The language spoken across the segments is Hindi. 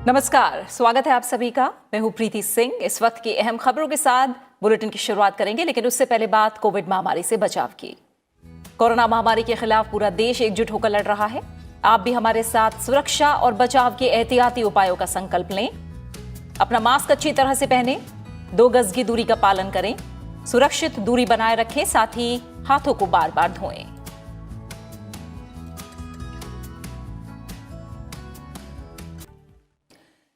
नमस्कार, स्वागत है आप सभी का। मैं हूं प्रीति सिंह। इस वक्त की अहम खबरों के साथ बुलेटिन की शुरुआत करेंगे, लेकिन उससे पहले बात कोविड महामारी से बचाव की। कोरोना महामारी के खिलाफ पूरा देश एकजुट होकर लड़ रहा है। आप भी हमारे साथ सुरक्षा और बचाव के एहतियाती उपायों का संकल्प लें। अपना मास्क अच्छी तरह से पहनें, 2 गज की दूरी का पालन करें, सुरक्षित दूरी बनाए रखें, साथ ही हाथों को बार बार धोएं।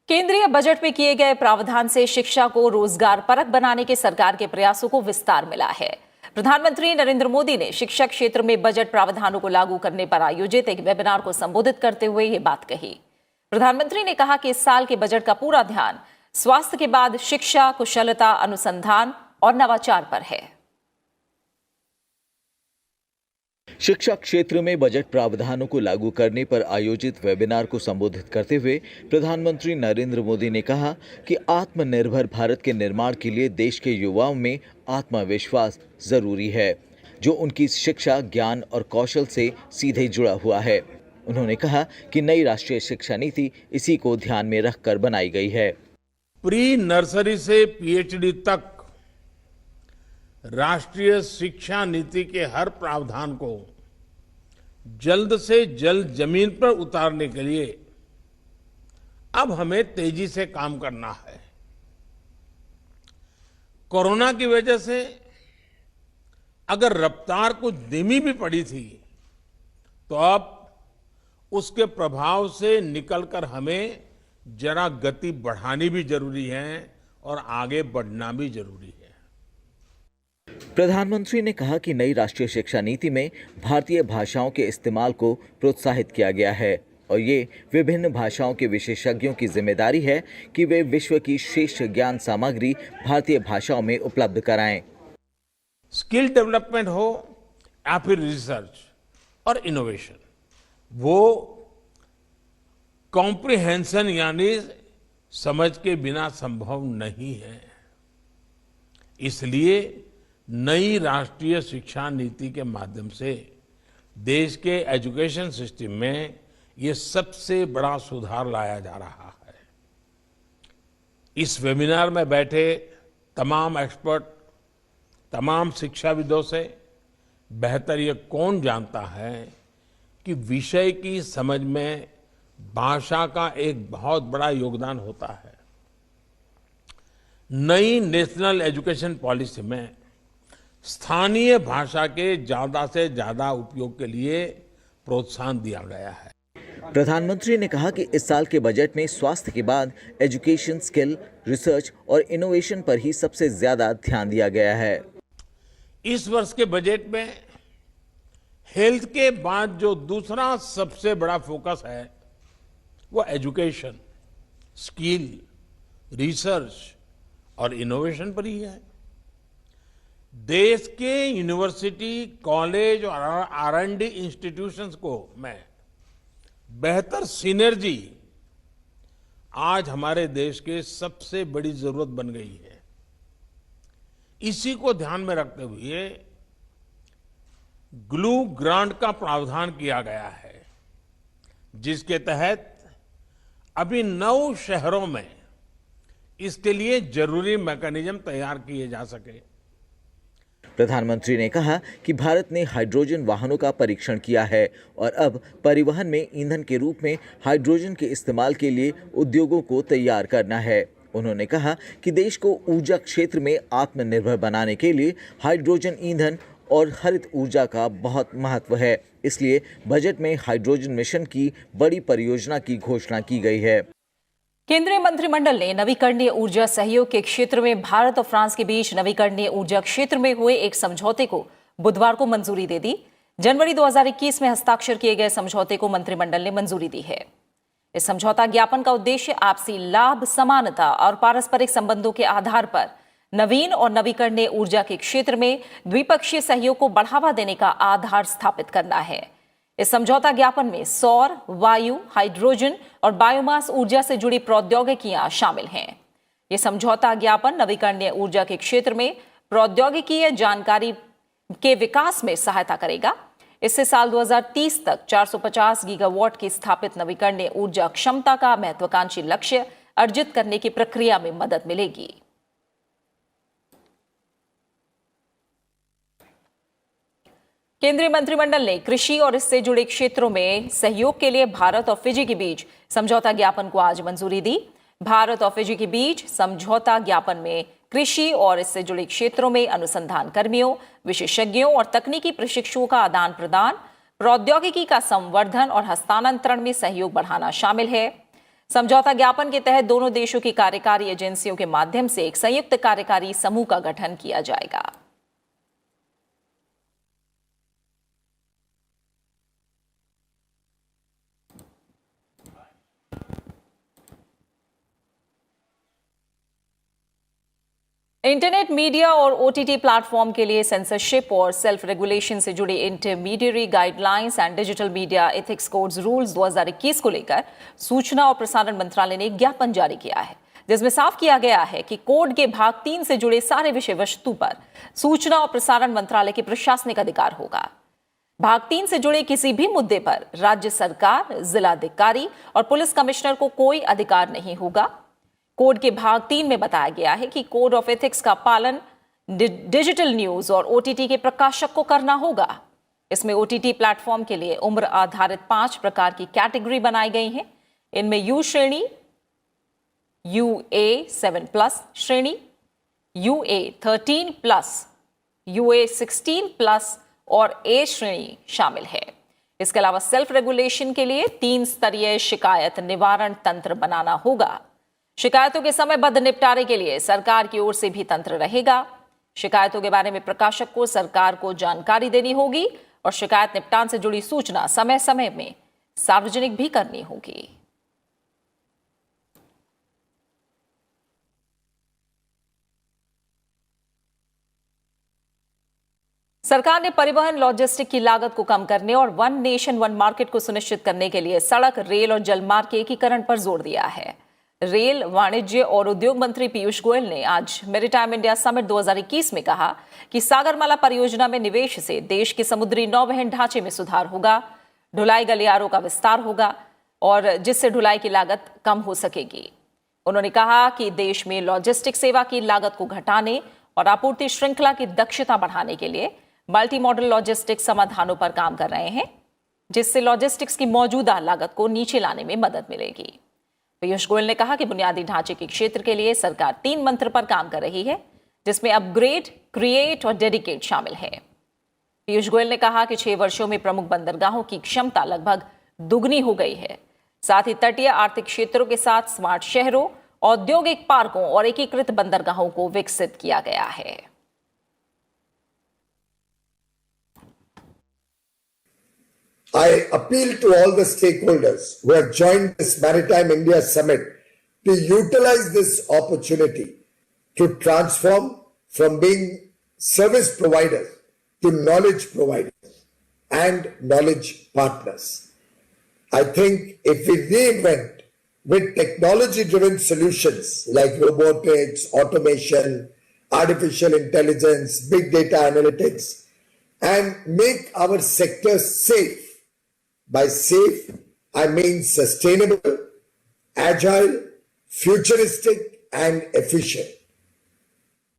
केंद्रीय बजट में किए गए प्रावधान से शिक्षा को रोजगार परक बनाने के सरकार के प्रयासों को विस्तार मिला है। प्रधानमंत्री नरेंद्र मोदी ने शिक्षा क्षेत्र में बजट प्रावधानों को लागू करने पर आयोजित एक वेबिनार को संबोधित करते हुए ये बात कही। प्रधानमंत्री ने कहा कि इस साल के बजट का पूरा ध्यान स्वास्थ्य के बाद शिक्षा, कुशलता, अनुसंधान और नवाचार पर है। शिक्षा क्षेत्र में बजट प्रावधानों को लागू करने पर आयोजित वेबिनार को संबोधित करते हुए प्रधानमंत्री नरेंद्र मोदी ने कहा कि आत्मनिर्भर भारत के निर्माण के लिए देश के युवाओं में आत्मविश्वास जरूरी है, जो उनकी शिक्षा, ज्ञान और कौशल से सीधे जुड़ा हुआ है। उन्होंने कहा कि नई राष्ट्रीय शिक्षा नीति इसी को ध्यान में रखकर बनाई गई है। प्री नर्सरी से पीएचडी तक राष्ट्रीय शिक्षा नीति के हर प्रावधान को जल्द से जल्द जमीन पर उतारने के लिए अब हमें तेजी से काम करना है। कोरोना की वजह से अगर रफ्तार कुछ धीमी भी पड़ी थी, तो अब उसके प्रभाव से निकलकर हमें जरा गति बढ़ानी भी जरूरी है और आगे बढ़ना भी जरूरी है। प्रधानमंत्री ने कहा कि नई राष्ट्रीय शिक्षा नीति में भारतीय भाषाओं के इस्तेमाल को प्रोत्साहित किया गया है और ये विभिन्न भाषाओं के विशेषज्ञों की जिम्मेदारी है कि वे विश्व की श्रेष्ठ ज्ञान सामग्री भारतीय भाषाओं में उपलब्ध कराएं। स्किल डेवलपमेंट हो या फिर रिसर्च और इनोवेशन, वो कॉम्प्रिहेंशन यानी समझ के बिना संभव नहीं है। इसलिए नई राष्ट्रीय शिक्षा नीति के माध्यम से देश के एजुकेशन सिस्टम में ये सबसे बड़ा सुधार लाया जा रहा है। इस वेबिनार में बैठे तमाम एक्सपर्ट, तमाम शिक्षाविदों से बेहतर ये कौन जानता है कि विषय की समझ में भाषा का एक बहुत बड़ा योगदान होता है। नई नेशनल एजुकेशन पॉलिसी में स्थानीय भाषा के ज्यादा से ज्यादा उपयोग के लिए प्रोत्साहन दिया गया है। प्रधानमंत्री ने कहा कि इस साल के बजट में स्वास्थ्य के बाद एजुकेशन, स्किल, रिसर्च और इनोवेशन पर ही सबसे ज्यादा ध्यान दिया गया है। इस वर्ष के बजट में हेल्थ के बाद जो दूसरा सबसे बड़ा फोकस है वो एजुकेशन, स्किल, रिसर्च और इनोवेशन पर ही है। देश के यूनिवर्सिटी, कॉलेज और R&D इंस्टीट्यूशंस को में बेहतर सिनर्जी आज हमारे देश के सबसे बड़ी जरूरत बन गई है। इसी को ध्यान में रखते हुए ग्लू ग्रांट का प्रावधान किया गया है, जिसके तहत अभी 9 शहरों में इसके लिए जरूरी मैकेनिज्म तैयार किए जा सके। प्रधानमंत्री ने कहा कि भारत ने हाइड्रोजन वाहनों का परीक्षण किया है और अब परिवहन में ईंधन के रूप में हाइड्रोजन के इस्तेमाल के लिए उद्योगों को तैयार करना है। उन्होंने कहा कि देश को ऊर्जा क्षेत्र में आत्मनिर्भर बनाने के लिए हाइड्रोजन ईंधन और हरित ऊर्जा का बहुत महत्व है। इसलिए बजट में हाइड्रोजन मिशन की बड़ी परियोजना की घोषणा की गई है। केंद्रीय मंत्रिमंडल ने नवीकरणीय ऊर्जा सहयोग के क्षेत्र में भारत और फ्रांस के बीच नवीकरणीय ऊर्जा क्षेत्र में हुए एक समझौते को बुधवार को मंजूरी दे दी। जनवरी 2021 में हस्ताक्षर किए गए समझौते को मंत्रिमंडल ने मंजूरी दी है। इस समझौता ज्ञापन का उद्देश्य आपसी लाभ, समानता और पारस्परिक संबंधों के आधार पर नवीन और नवीकरणीय ऊर्जा के क्षेत्र में द्विपक्षीय सहयोग को बढ़ावा देने का आधार स्थापित करना है। इस समझौता ज्ञापन में सौर, वायु, हाइड्रोजन और बायोमास ऊर्जा से जुड़ी प्रौद्योगिकियां शामिल हैं। यह समझौता ज्ञापन नवीकरणीय ऊर्जा के क्षेत्र में प्रौद्योगिकीय जानकारी के विकास में सहायता करेगा। इससे साल 2030 तक 450 गीगावाट की स्थापित नवीकरणीय ऊर्जा क्षमता का महत्वाकांक्षी लक्ष्य अर्जित करने की प्रक्रिया में मदद मिलेगी। केंद्रीय मंत्रिमंडल ने कृषि और इससे जुड़े क्षेत्रों में सहयोग के लिए भारत और फिजी के बीच समझौता ज्ञापन को आज मंजूरी दी। भारत और फिजी के बीच समझौता ज्ञापन में कृषि और इससे जुड़े क्षेत्रों में अनुसंधान कर्मियों, विशेषज्ञों और तकनीकी प्रशिक्षुओं का आदान प्रदान, प्रौद्योगिकी का संवर्धन और हस्तांतरण में सहयोग बढ़ाना शामिल है। समझौता ज्ञापन के तहत दोनों देशों की कार्यकारी एजेंसियों के माध्यम से एक संयुक्त कार्यकारी समूह का गठन किया जाएगा। इंटरनेट मीडिया और ओटीटी प्लेटफॉर्म के लिए सेंसरशिप और सेल्फ रेगुलेशन से जुड़ी intermediary guidelines and digital media ethics codes rules 2021 को लेकर सूचना और प्रसारण मंत्रालय ने एक ज्ञापन जारी किया है, जिसमें साफ किया गया है कि कोड के भाग 3 से जुड़े सारे विषय वस्तु पर सूचना और प्रसारण मंत्रालय के प्रशासनिक अधिकार होगा। भाग 3 से जुड़े किसी भी मुद्दे पर राज्य सरकार, जिलाधिकारी और पुलिस कमिश्नर को कोई अधिकार नहीं होगा। कोड के भाग 3 में बताया गया है कि कोड ऑफ एथिक्स का पालन डिजिटल न्यूज और ओटीटी के प्रकाशक को करना होगा। इसमें ओटीटी प्लेटफॉर्म के लिए उम्र आधारित 5 प्रकार की कैटेगरी बनाई गई हैं। इनमें यू श्रेणी, UA 7+ श्रेणी, UA 13+, UA 16+ और A श्रेणी शामिल है। इसके अलावा सेल्फ रेगुलेशन के लिए 3 स्तरीय शिकायत निवारण तंत्र बनाना होगा। शिकायतों के समयबद्ध निपटारे के लिए सरकार की ओर से भी तंत्र रहेगा। शिकायतों के बारे में प्रकाशक को सरकार को जानकारी देनी होगी और शिकायत निपटान से जुड़ी सूचना समय समय में सार्वजनिक भी करनी होगी। सरकार ने परिवहन लॉजिस्टिक की लागत को कम करने और वन नेशन वन मार्केट को सुनिश्चित करने के लिए सड़क, रेल और जलमार्ग के एकीकरण पर जोर दिया है। रेल, वाणिज्य और उद्योग मंत्री पीयूष गोयल ने आज मैरीटाइम इंडिया समिट 2021 में कहा कि सागरमाला परियोजना में निवेश से देश के समुद्री नौवहन ढांचे में सुधार होगा, ढुलाई गलियारों का विस्तार होगा और जिससे ढुलाई की लागत कम हो सकेगी। उन्होंने कहा कि देश में लॉजिस्टिक सेवा की लागत को घटाने और आपूर्ति श्रृंखला की दक्षता बढ़ाने के लिए मल्टी मॉडल लॉजिस्टिक्स समाधानों पर काम कर रहे हैं, जिससे लॉजिस्टिक्स की मौजूदा लागत को नीचे लाने में मदद मिलेगी। पीयूष गोयल ने कहा कि बुनियादी ढांचे के क्षेत्र के लिए सरकार 3 मंत्र पर काम कर रही है, जिसमें अपग्रेड, क्रिएट और डेडिकेट शामिल है। पीयूष गोयल ने कहा कि 6 वर्षों में प्रमुख बंदरगाहों की क्षमता लगभग दुगनी हो गई है। साथ ही तटीय आर्थिक क्षेत्रों के साथ स्मार्ट शहरों, औद्योगिक पार्कों और एकीकृत बंदरगाहों को विकसित किया गया है। I appeal to all the stakeholders who have joined this Maritime India Summit to utilize this opportunity to transform from being service providers to knowledge providers and knowledge partners. I think if we reinvent with technology-driven solutions like robotics, automation, artificial intelligence, big data analytics, and make our sectors safe. By safe, I mean sustainable, agile, futuristic and efficient.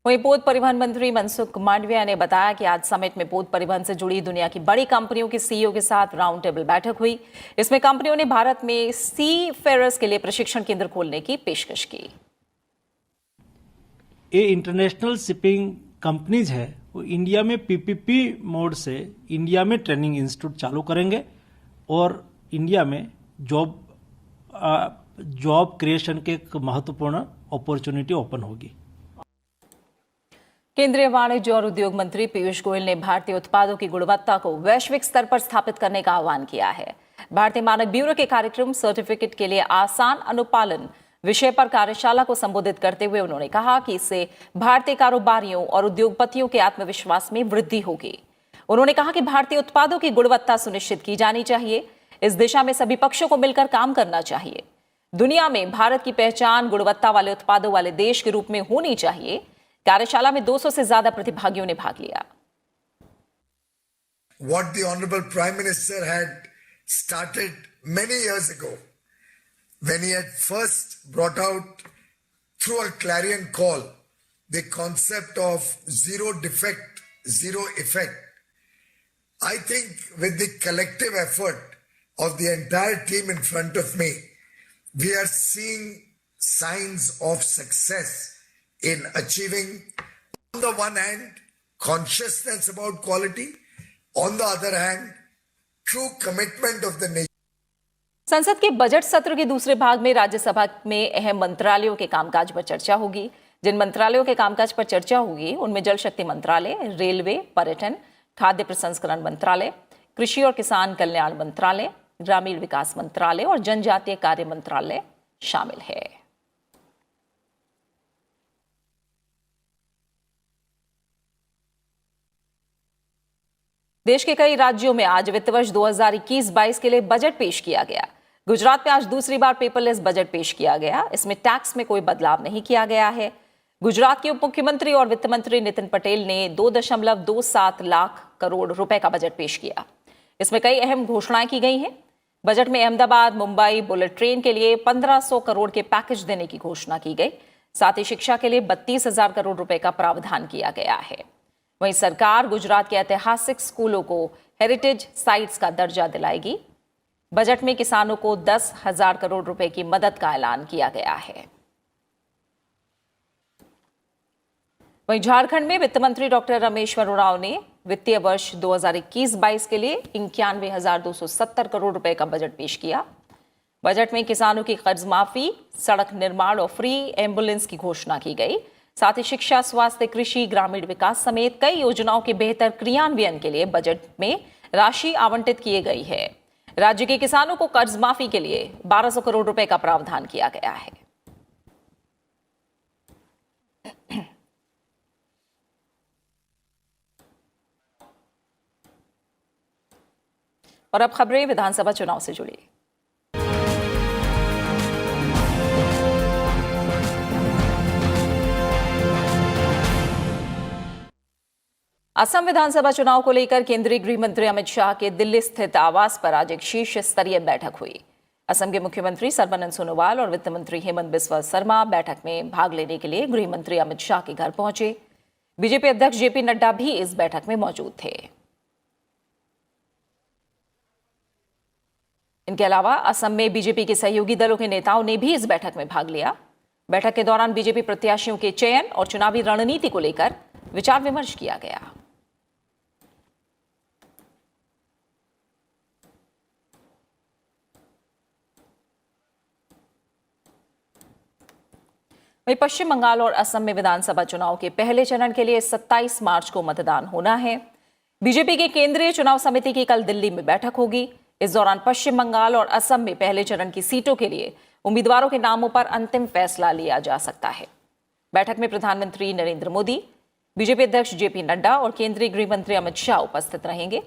वहीं पोत परिवहन मंत्री मनसुख मांडविया ने बताया कि आज समिट में पोत परिवहन से जुड़ी दुनिया की बड़ी कंपनियों के सीईओ के साथ राउंड टेबल बैठक हुई। इसमें कंपनियों ने भारत में सी फेयरर्स के लिए प्रशिक्षण केंद्र खोलने की पेशकश की। ये इंटरनेशनल शिपिंग कंपनीज है वो इंडिया में पीपीपी मोड से इंडिया में ट्रेनिंग इंस्टीट्यूट चालू करेंगे और इंडिया में जॉब क्रिएशन के एक महत्वपूर्ण अपॉर्चुनिटी ओपन होगी। केंद्रीय वाणिज्य और उद्योग मंत्री पीयूष गोयल ने भारतीय उत्पादों की गुणवत्ता को वैश्विक स्तर पर स्थापित करने का आह्वान किया है। भारतीय मानक ब्यूरो के कार्यक्रम सर्टिफिकेट के लिए आसान अनुपालन विषय पर कार्यशाला को संबोधित करते हुए उन्होंने कहा कि इससे भारतीय कारोबारियों और उद्योगपतियों के आत्मविश्वास में वृद्धि होगी। उन्होंने कहा कि भारतीय उत्पादों की गुणवत्ता सुनिश्चित की जानी चाहिए। इस दिशा में सभी पक्षों को मिलकर काम करना चाहिए। दुनिया में भारत की पहचान गुणवत्ता वाले उत्पादों वाले देश के रूप में होनी चाहिए। कार्यशाला में 200 से ज्यादा प्रतिभागियों ने भाग लिया। what the Honorable Prime Minister had started many years ago when he had first brought out through a clarion call the concept of zero defect, zero effect. I think with the collective effort of the entire team in front of me, we are seeing signs of success in achieving, on the one hand, consciousness about quality, on the other hand, true commitment of the nation. संसद के बजट सत्र के दूसरे भाग में राज्यसभा में अहम मंत्रालयों के कामकाज पर चर्चा होगी। जिन मंत्रालयों के कामकाज पर चर्चा होगी उनमें जल शक्ति मंत्रालय, रेलवे, पर्यटन, खाद्य प्रसंस्करण मंत्रालय, कृषि और किसान कल्याण मंत्रालय, ग्रामीण विकास मंत्रालय और जनजातीय कार्य मंत्रालय शामिल है। देश के कई राज्यों में आज वित्त वर्ष 2021-22 के लिए बजट पेश किया गया। गुजरात में आज दूसरी बार पेपरलेस बजट पेश किया गया। इसमें टैक्स में कोई बदलाव नहीं किया गया है। गुजरात के उप मुख्यमंत्री और वित्त मंत्री नितिन पटेल ने 2.27 लाख करोड़ रुपए का बजट पेश किया। इसमें कई अहम घोषणाएं की गई हैं। बजट में अहमदाबाद मुंबई बुलेट ट्रेन के लिए 1500 करोड़ के पैकेज देने की घोषणा की गई। साथ ही शिक्षा के लिए 32,000 करोड़ रुपए का प्रावधान किया गया है। वहीं सरकार गुजरात के ऐतिहासिक स्कूलों को हेरिटेज साइट्स का दर्जा दिलाएगी। बजट में किसानों को 10,000 करोड़ रुपए की मदद का ऐलान किया गया है। वहीं झारखंड में वित्त मंत्री डॉक्टर रामेश्वर उरांव ने वित्तीय वर्ष 2021-22 के लिए 91,270 करोड़ रुपए का बजट पेश किया। बजट में किसानों की कर्ज माफी, सड़क निर्माण और फ्री एम्बुलेंस की घोषणा की गई। साथ ही शिक्षा, स्वास्थ्य, कृषि, ग्रामीण विकास समेत कई योजनाओं के बेहतर क्रियान्वयन के लिए बजट में राशि आवंटित की गई है। राज्य के किसानों को कर्ज माफी के लिए 1200 करोड़ रुपए का प्रावधान किया गया है। और अब खबरें विधानसभा चुनाव से जुड़ी। असम विधानसभा चुनाव को लेकर केंद्रीय गृह मंत्री अमित शाह के दिल्ली स्थित आवास पर आज एक शीर्ष स्तरीय बैठक हुई। असम के मुख्यमंत्री सर्बानंद सोनोवाल और वित्त मंत्री हेमंत बिस्वा शर्मा बैठक में भाग लेने के लिए गृह मंत्री अमित शाह के घर पहुंचे। बीजेपी अध्यक्ष जेपी नड्डा भी इस बैठक में मौजूद थे। इनके अलावा असम में बीजेपी के सहयोगी दलों के नेताओं ने भी इस बैठक में भाग लिया। बैठक के दौरान बीजेपी प्रत्याशियों के चयन और चुनावी रणनीति को लेकर विचार विमर्श किया गया। वहीं पश्चिम बंगाल और असम में विधानसभा चुनाव के पहले चरण के लिए 27 मार्च को मतदान होना है। बीजेपी की केंद्रीय चुनाव समिति की कल दिल्ली में बैठक होगी। इस दौरान पश्चिम बंगाल और असम में पहले चरण की सीटों के लिए उम्मीदवारों के नामों पर अंतिम फैसला लिया जा सकता है। बैठक में प्रधानमंत्री नरेंद्र मोदी, बीजेपी अध्यक्ष जेपी नड्डा और केंद्रीय गृह मंत्री अमित शाह उपस्थित रहेंगे।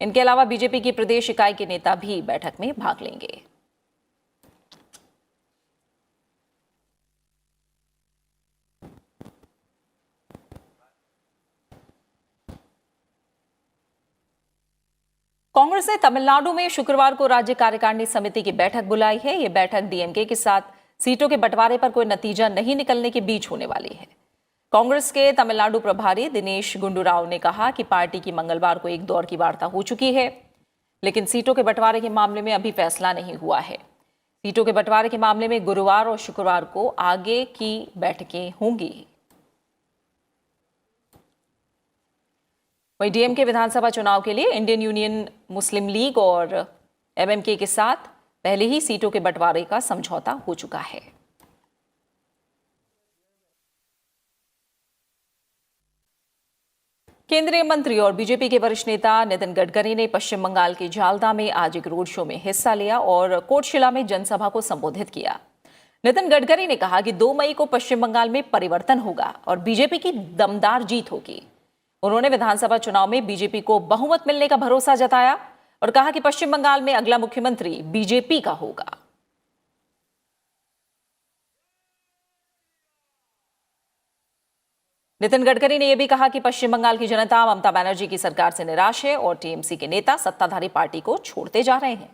इनके अलावा बीजेपी की प्रदेश इकाई के नेता भी बैठक में भाग लेंगे। कांग्रेस ने तमिलनाडु में शुक्रवार को राज्य कार्यकारिणी समिति की बैठक बुलाई है। यह बैठक डीएमके के साथ सीटों के बंटवारे पर कोई नतीजा नहीं निकलने के बीच होने वाली है। कांग्रेस के तमिलनाडु प्रभारी दिनेश गुंडूराव ने कहा कि पार्टी की मंगलवार को एक दौर की वार्ता हो चुकी है, लेकिन सीटों के बंटवारे के मामले में अभी फैसला नहीं हुआ है। सीटों के बंटवारे के मामले में गुरुवार और शुक्रवार को आगे की बैठकें होंगी। वहीं डीएमके विधानसभा चुनाव के लिए इंडियन यूनियन मुस्लिम लीग और एमएमके के साथ पहले ही सीटों के बंटवारे का समझौता हो चुका है। केंद्रीय मंत्री और बीजेपी के वरिष्ठ नेता नितिन गडकरी ने पश्चिम बंगाल के झालदा में आज एक रोड शो में हिस्सा लिया और कोटशिला में जनसभा को संबोधित किया। नितिन गडकरी ने कहा कि 2 मई को पश्चिम बंगाल में परिवर्तन होगा और बीजेपी की दमदार जीत होगी। उन्होंने विधानसभा चुनाव में बीजेपी को बहुमत मिलने का भरोसा जताया और कहा कि पश्चिम बंगाल में अगला मुख्यमंत्री बीजेपी का होगा। नितिन गडकरी ने यह भी कहा कि पश्चिम बंगाल की जनता ममता बनर्जी की सरकार से निराश है और टीएमसी के नेता सत्ताधारी पार्टी को छोड़ते जा रहे हैं।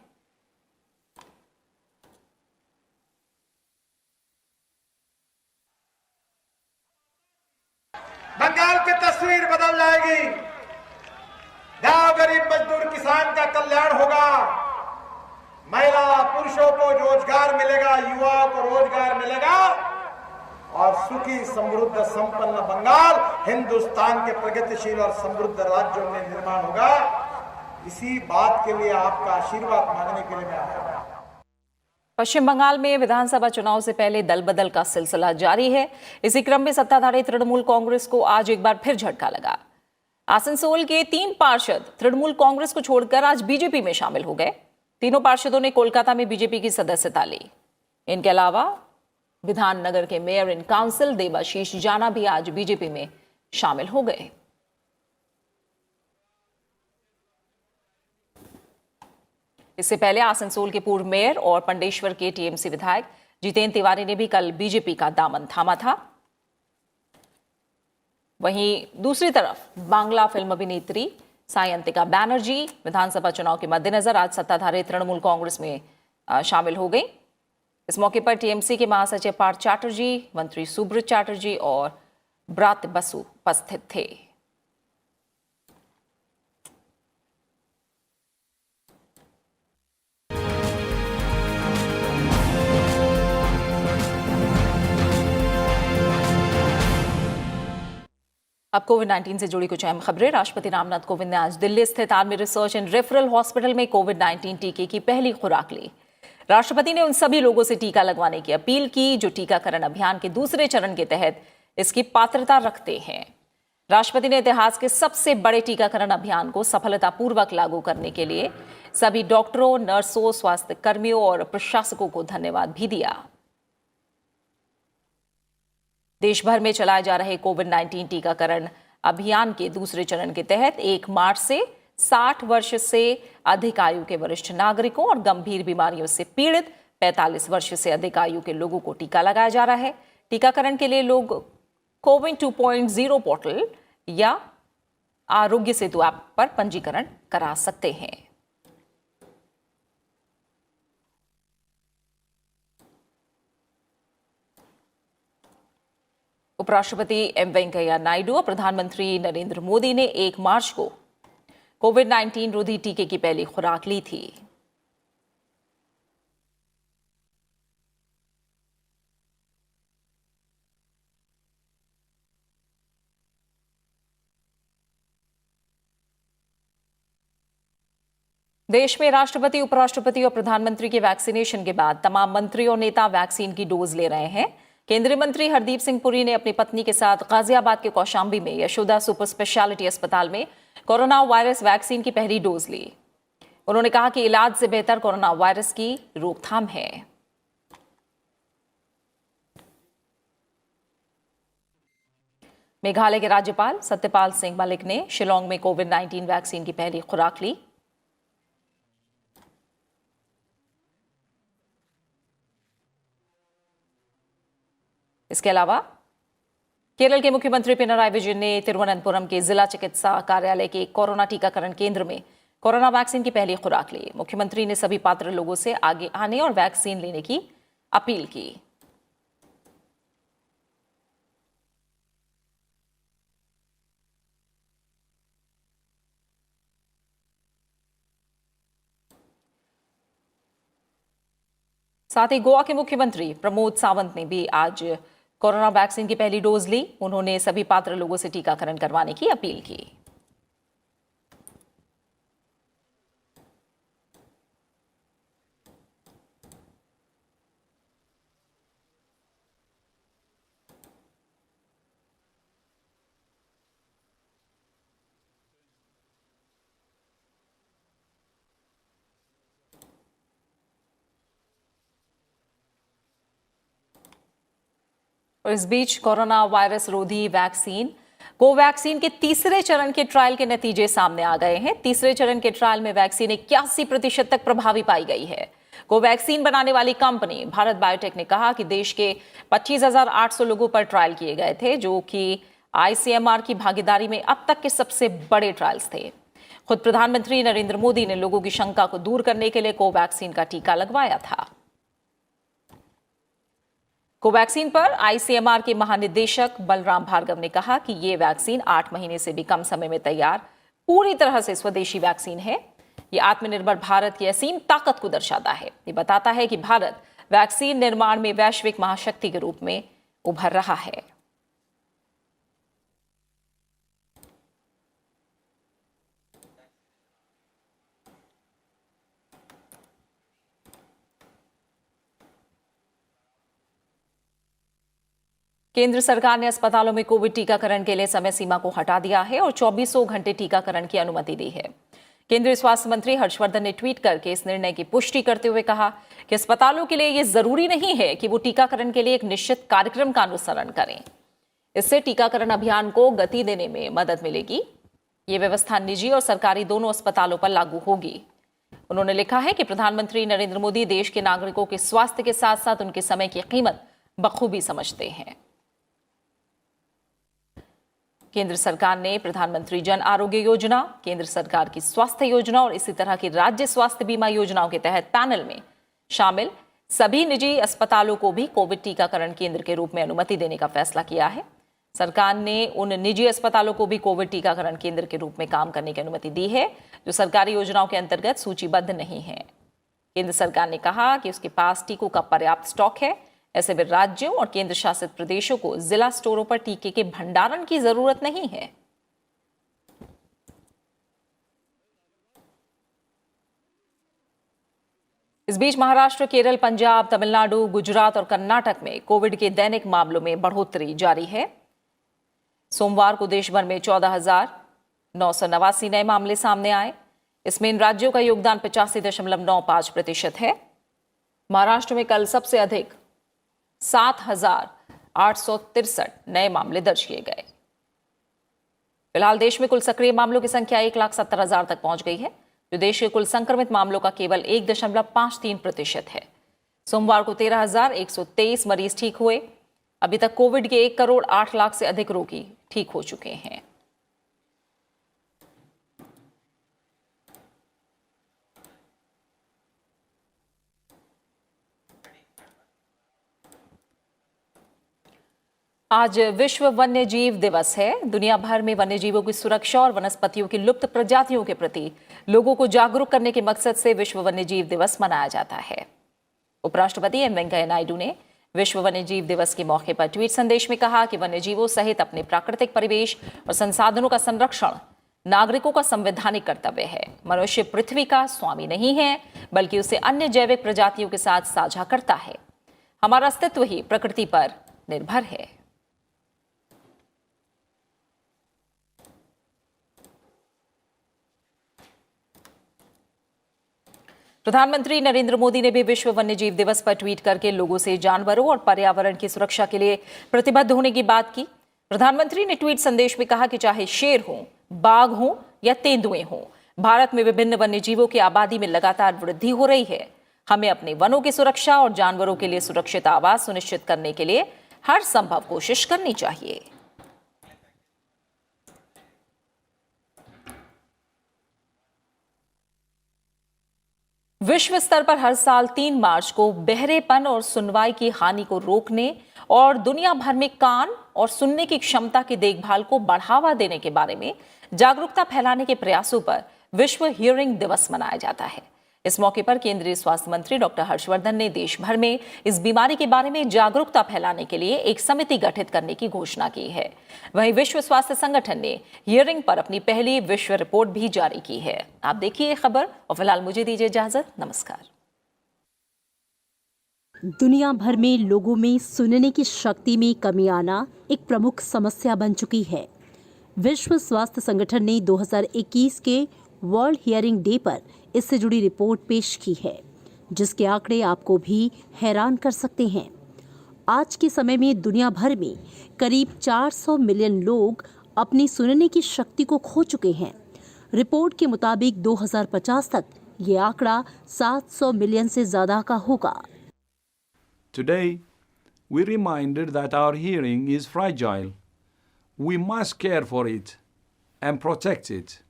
बंगाल की तस्वीर बदल जाएगी। गांव गरीब मजदूर किसान का कल्याण होगा, महिला पुरुषों को रोजगार मिलेगा, युवाओं को रोजगार मिलेगा और सुखी समृद्ध संपन्न बंगाल हिंदुस्तान के प्रगतिशील और समृद्ध राज्यों में निर्माण होगा। इसी बात के लिए आपका आशीर्वाद मांगने के लिए मैं आया हूं। पश्चिम बंगाल में विधानसभा चुनाव से पहले दल बदल का सिलसिला जारी है। इसी क्रम में सत्ताधारी तृणमूल कांग्रेस को आज एक बार फिर झटका लगा। आसनसोल के 3 पार्षद तृणमूल कांग्रेस को छोड़कर आज बीजेपी में शामिल हो गए। तीनों पार्षदों ने कोलकाता में बीजेपी की सदस्यता ली। इनके अलावा विधाननगर के मेयर इन काउंसिल देवाशीष जाना भी आज बीजेपी में शामिल हो गए। इससे पहले आसनसोल के पूर्व मेयर और पंडेश्वर के टीएमसी विधायक जितेंद्र तिवारी ने भी कल बीजेपी का दामन थामा था। वहीं दूसरी तरफ बांग्ला फिल्म अभिनेत्री सायंतिका बैनर्जी विधानसभा चुनाव के मद्देनजर आज सत्ताधारी तृणमूल कांग्रेस में शामिल हो गई। इस मौके पर टीएमसी के महासचिव पार्थ चैटर्जी, मंत्री सुब्रत चैटर्जी और ब्रात बसु उपस्थित थे। अब कोविड-19 से जुड़ी कुछ अहम खबरें। राष्ट्रपति रामनाथ कोविंद ने आज दिल्ली स्थित army research and referral hospital में कोविड-19 टीके की पहली खुराक ली। राष्ट्रपति ने उन सभी लोगों से टीका लगवाने की अपील की जो टीकाकरण अभियान के दूसरे चरण के तहत इसकी पात्रता रखते हैं। राष्ट्रपति ने इतिहास के सबसे बड़े टीकाकरण अभियान को सफलतापूर्वक लागू करने के लिए सभी डॉक्टरों, नर्सों, स्वास्थ्य कर्मियों और प्रशासकों को धन्यवाद भी दिया। देश भर में चलाए जा रहे कोविड-19 टीकाकरण अभियान के दूसरे चरण के तहत 1 मार्च से 60 वर्ष से अधिक आयु के वरिष्ठ नागरिकों और गंभीर बीमारियों से पीड़ित 45 वर्ष से अधिक आयु के लोगों को टीका लगाया जा रहा है। टीकाकरण के लिए लोग कोविन 2.0 पोर्टल या आरोग्य सेतु ऐप पर पंजीकरण करा सकते हैं। उपराष्ट्रपति एम वेंकैया नायडू और प्रधानमंत्री नरेंद्र मोदी ने 1 मार्च को कोविड-19 रोधी टीके की पहली खुराक ली थी। देश में राष्ट्रपति, उपराष्ट्रपति और प्रधानमंत्री के वैक्सीनेशन के बाद तमाम मंत्री और नेता वैक्सीन की डोज ले रहे हैं। केंद्रीय मंत्री हरदीप सिंह पुरी ने अपनी पत्नी के साथ गाजियाबाद के कौशाम्बी में यशोदा सुपर स्पेशलिटी अस्पताल में कोरोना वायरस वैक्सीन की पहली डोज ली। उन्होंने कहा कि इलाज से बेहतर कोरोना वायरस की रोकथाम है। मेघालय के राज्यपाल सत्यपाल सिंह मलिक ने शिलोंग में कोविड-19 वैक्सीन की पहली खुराक ली। इसके अलावा केरल के मुख्यमंत्री पिनराई विजयन ने तिरुवनंतपुरम के जिला चिकित्सा कार्यालय के कोरोना टीकाकरण केंद्र में कोरोना वैक्सीन की पहली खुराक ली। मुख्यमंत्री ने सभी पात्र लोगों से आगे आने और वैक्सीन लेने की अपील की। साथ ही गोवा के मुख्यमंत्री प्रमोद सावंत ने भी आज कोरोना वैक्सीन की पहली डोज ली। उन्होंने सभी पात्र लोगों से टीकाकरण करवाने की अपील की। और इस बीच कोरोना वायरस रोधी वैक्सीन कोवैक्सीन के तीसरे चरण के ट्रायल के नतीजे सामने आ गए हैं। तीसरे चरण के ट्रायल में वैक्सीन 81% तक प्रभावी पाई गई है। कोवैक्सीन बनाने वाली कंपनी भारत बायोटेक ने कहा कि देश के 25,800 लोगों पर ट्रायल किए गए थे, जो कि आईसीएमआर की भागीदारी में अब तक के सबसे बड़े ट्रायल्स थे। खुद प्रधानमंत्री नरेंद्र मोदी ने लोगों की शंका को दूर करने के लिए कोवैक्सीन का टीका लगवाया था। कोवैक्सीन पर आईसीएमआर के महानिदेशक बलराम भार्गव ने कहा कि ये वैक्सीन 8 महीने से भी कम समय में तैयार पूरी तरह से स्वदेशी वैक्सीन है। ये आत्मनिर्भर भारत की असीम ताकत को दर्शाता है। ये बताता है कि भारत वैक्सीन निर्माण में वैश्विक महाशक्ति के रूप में उभर रहा है। केंद्र सरकार ने अस्पतालों में कोविड टीकाकरण के लिए समय सीमा को हटा दिया है और 2400 घंटे टीकाकरण की अनुमति दी है। केंद्रीय स्वास्थ्य मंत्री हर्षवर्धन ने ट्वीट करके इस निर्णय की पुष्टि करते हुए कहा कि अस्पतालों के लिए यह जरूरी नहीं है कि वो टीकाकरण के लिए एक निश्चित कार्यक्रम का अनुसरण करें। इससे टीकाकरण अभियान को गति देने में मदद मिलेगी। ये व्यवस्था निजी और सरकारी दोनों अस्पतालों पर लागू होगी। उन्होंने लिखा है कि प्रधानमंत्री नरेंद्र मोदी देश के नागरिकों के स्वास्थ्य के साथ साथ उनके समय की कीमत बखूबी समझते हैं। केंद्र सरकार ने प्रधानमंत्री जन आरोग्य योजना, केंद्र सरकार की स्वास्थ्य योजना और इसी तरह की राज्य स्वास्थ्य बीमा योजनाओं के तहत पैनल में शामिल सभी निजी अस्पतालों को भी कोविड टीकाकरण केंद्र के रूप में अनुमति देने का फैसला किया है। सरकार ने उन निजी अस्पतालों को भी कोविड टीकाकरण केंद्र के रूप में काम करने की अनुमति दी है जो सरकारी योजनाओं के अंतर्गत सूचीबद्ध नहीं है। केंद्र सरकार ने कहा कि उसके पास टीकों का पर्याप्त स्टॉक है। ऐसे में राज्यों और केंद्र शासित प्रदेशों को जिला स्टोरों पर टीके के भंडारण की जरूरत नहीं है। इस बीच महाराष्ट्र, केरल, पंजाब, तमिलनाडु, गुजरात और कर्नाटक में कोविड के दैनिक मामलों में बढ़ोतरी जारी है। सोमवार को देश भर में 14,989 नए मामले सामने आए। इसमें इन राज्यों का योगदान 85.95% है। महाराष्ट्र में कल सबसे अधिक 7,863 नए मामले दर्ज किए गए। फिलहाल देश में कुल सक्रिय मामलों की संख्या 1,70,000 तक पहुंच गई है, जो देश के कुल संक्रमित मामलों का केवल 1.53% है। सोमवार को 13,123 मरीज ठीक हुए। अभी तक कोविड के 1,08,00,000 से अधिक रोगी ठीक हो चुके हैं। आज विश्व वन्य जीव दिवस है। दुनिया भर में वन्य जीवों की सुरक्षा और वनस्पतियों की लुप्त प्रजातियों के प्रति लोगों को जागरूक करने के मकसद से विश्व वन्य जीव दिवस मनाया जाता है। उपराष्ट्रपति एम वेंकैया नायडू ने विश्व वन्य जीव दिवस के मौके पर ट्वीट संदेश में कहा कि वन्य जीवों सहित अपने प्राकृतिक परिवेश और संसाधनों का संरक्षण नागरिकों का संवैधानिक कर्तव्य है। मनुष्य पृथ्वी का स्वामी नहीं है, बल्कि उसे अन्य जैविक प्रजातियों के साथ साझा करता है। हमारा अस्तित्व ही प्रकृति पर निर्भर है। प्रधानमंत्री नरेंद्र मोदी ने भी विश्व वन्यजीव दिवस पर ट्वीट करके लोगों से जानवरों और पर्यावरण की सुरक्षा के लिए प्रतिबद्ध होने की बात की। प्रधानमंत्री ने ट्वीट संदेश में कहा कि चाहे शेर हो, बाघ हो या तेंदुए हो, भारत में विभिन्न वन्यजीवों की आबादी में लगातार वृद्धि हो रही है। हमें अपने वनों की सुरक्षा और जानवरों के लिए सुरक्षित आवास सुनिश्चित करने के लिए हर संभव कोशिश करनी चाहिए। विश्व स्तर पर हर साल 3 मार्च को बहरेपन और सुनवाई की हानि को रोकने और दुनिया भर में कान और सुनने की क्षमता की देखभाल को बढ़ावा देने के बारे में जागरूकता फैलाने के प्रयासों पर विश्व हियरिंग दिवस मनाया जाता है। इस मौके पर केंद्रीय स्वास्थ्य मंत्री डॉक्टर हर्षवर्धन ने देश भर में इस बीमारी के बारे में जागरूकता फैलाने के लिए एक समिति गठित करने की घोषणा की है। वहीं विश्व स्वास्थ्य संगठन ने हियरिंग पर अपनी पहली विश्व रिपोर्ट भी जारी की है। आप देखिए खबर और फिलहाल मुझे दीजिए इजाजत। नमस्कार। दुनिया भर में लोगों में सुनने की शक्ति में कमी आना एक प्रमुख समस्या बन चुकी है। विश्व स्वास्थ्य संगठन ने 2021 के वर्ल्ड हियरिंग डे पर इससे जुड़ी रिपोर्ट पेश की है, जिसके आंकड़े आपको भी हैरान कर सकते हैं। आज के समय में दुनिया भर में करीब 400 मिलियन लोग अपनी सुनने की शक्ति को खो चुके हैं। रिपोर्ट के मुताबिक 2050 तक ये आंकड़ा 700 मिलियन से ज्यादा का होगा। Today, we reminded that our hearing is fragile. we must care for it and protect it.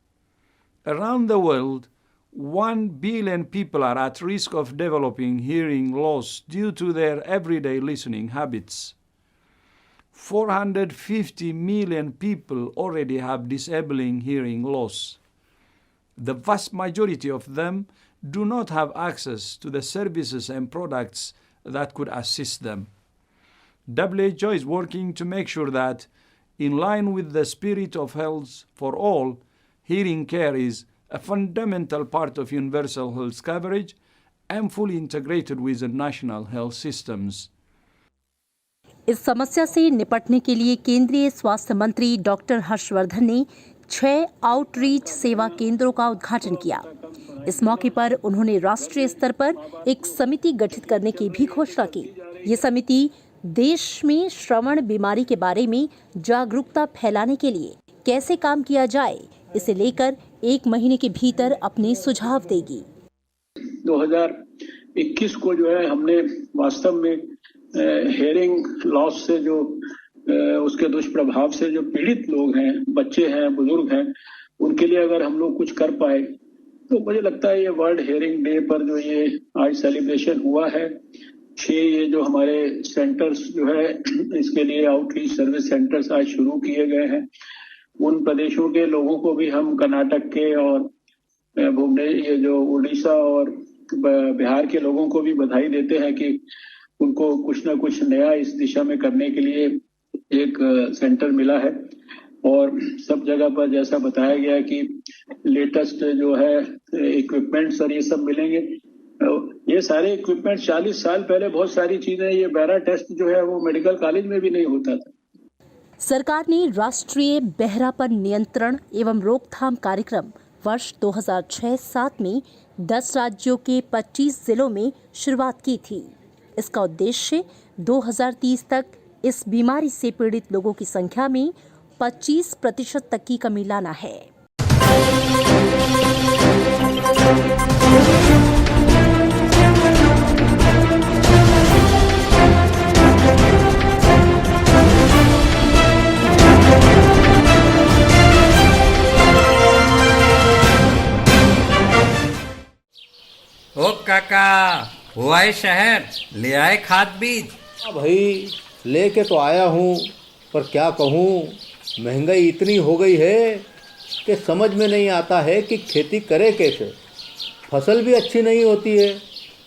Around the world, 1 billion people are at risk of developing hearing loss due to their everyday listening habits. 450 million people already have disabling hearing loss. The vast majority of them do not have access to the services and products that could assist them. WHO is working to make sure that, in line with the spirit of health for all, hearing care is a fundamental part of universal health coverage and fully integrated with the national health systems. इस समस्या से निपटने के लिए केंद्रीय स्वास्थ्य मंत्री डॉक्टर हर्षवर्धन ने 6 आउटरीच सेवा केंद्रों का उद्घाटन किया। इस मौके पर उन्होंने राष्ट्रीय स्तर पर एक समिति गठित करने की भी घोषणा की। ये समिति देश में श्रवण बीमारी के बारे में जागरूकता फैलाने के लिए कैसे काम किया जाए, इसे लेकर 1 महीने के भीतर अपने सुझाव देगी। 2021 को जो है हमने वास्तव में हेयरिंग लॉस से जो उसके दुष्प्रभाव से जो पीड़ित लोग हैं, बच्चे हैं, बुजुर्ग हैं, उनके लिए अगर हम लोग कुछ कर पाए तो मुझे लगता है ये वर्ल्ड हेयरिंग डे पर जो ये आज सेलिब्रेशन हुआ है, 6 ये जो हमारे सेंटर्स जो है इसके लिए आउटरीच सर्विस सेंटर्स आज शुरू किए गए हैं। उन प्रदेशों के लोगों को भी हम कर्नाटक के और भुवनेश्वर, ये जो उड़ीसा और बिहार के लोगों को भी बधाई देते हैं कि उनको कुछ ना कुछ नया इस दिशा में करने के लिए एक सेंटर मिला है। और सब जगह पर जैसा बताया गया कि लेटेस्ट जो है इक्विपमेंट्स और ये सब मिलेंगे। ये सारे इक्विपमेंट 40 साल पहले बहुत सारी चीजें, ये बैरा टेस्ट जो है वो मेडिकल कॉलेज में भी नहीं होता था। सरकार ने राष्ट्रीय बहरापन नियंत्रण एवं रोकथाम कार्यक्रम वर्ष 2006-07 में 10 राज्यों के 25 जिलों में शुरुआत की थी। इसका उद्देश्य 2030 तक इस बीमारी से पीड़ित लोगों की संख्या में 25% तक की कमी लाना है। ओ काका, हुआ है शहर, ले आए खाद बीज? हाँ भाई, लेके तो आया हूँ, पर क्या कहूँ, महंगाई इतनी हो गई है कि समझ में नहीं आता है कि खेती करे कैसे। फसल भी अच्छी नहीं होती है,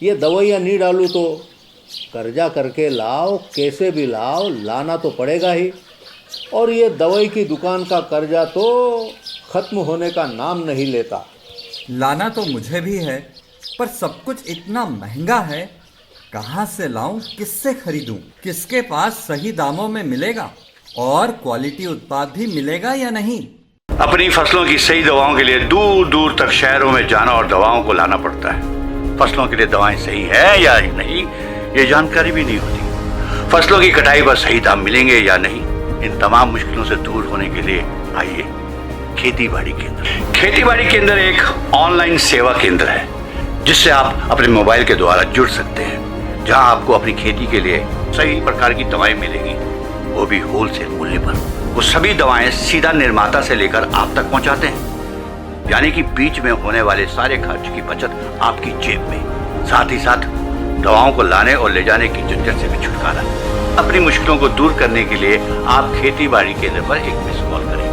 ये दवाइयाँ नहीं डालूँ तो कर्जा करके लाओ, कैसे भी लाओ, लाना तो पड़ेगा ही। और ये दवाई की दुकान का कर्जा तो ख़त्म होने का नाम नहीं लेता। लाना तो मुझे भी है, पर सब कुछ इतना महंगा है, कहाँ से लाऊं, किससे खरीदूं, किसके पास सही दामों में मिलेगा और क्वालिटी उत्पाद भी मिलेगा या नहीं। अपनी फसलों की सही दवाओं के लिए दूर दूर तक शहरों में जाना और दवाओं को लाना पड़ता है। फसलों के लिए दवाएं सही है या नहीं, ये जानकारी भी नहीं होती। फसलों की कटाई पर सही दाम मिलेंगे या नहीं, इन तमाम मुश्किलों से दूर होने के लिए आइए खेती बाड़ी केंद्र। खेती बाड़ी केंद्र एक ऑनलाइन सेवा केंद्र है जिससे आप अपने मोबाइल के द्वारा जुड़ सकते हैं, जहां आपको अपनी खेती के लिए सही प्रकार की दवाएं मिलेंगी, वो भी होलसेल मूल्य पर। वो सभी दवाएं सीधा निर्माता से लेकर आप तक पहुंचाते हैं, यानी कि बीच में होने वाले सारे खर्च की बचत आपकी जेब में। साथ ही साथ दवाओं को लाने और ले जाने की झंझट से भी छुटकारा। अपनी मुश्किलों को दूर करने के लिए आप खेती बाड़ी केंद्र पर एक मिस कॉल करें।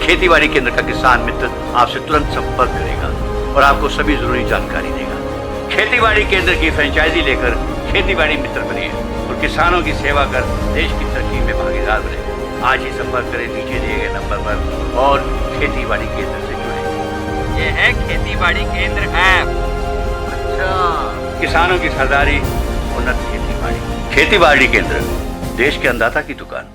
खेती बाड़ी केंद्र का किसान मित्र आपसे तुरंत संपर्क करेगा और आपको सभी जरूरी जानकारी देगा। खेती बाड़ी केंद्र की फ्रेंचाइजी लेकर खेती बाड़ी मित्र बनिए और किसानों की सेवा कर देश की तरक्की में भागीदार बने। आज ही संपर्क करें नीचे दिए गए नंबर पर और खेती बाड़ी केंद्र से जुड़े। ये है खेती बाड़ी केंद्र ऐप। अच्छा, किसानों की सरदारी, उन्नत खेती बाड़ी। खेती बाड़ी केंद्र, देश के अन्नदाता की दुकान।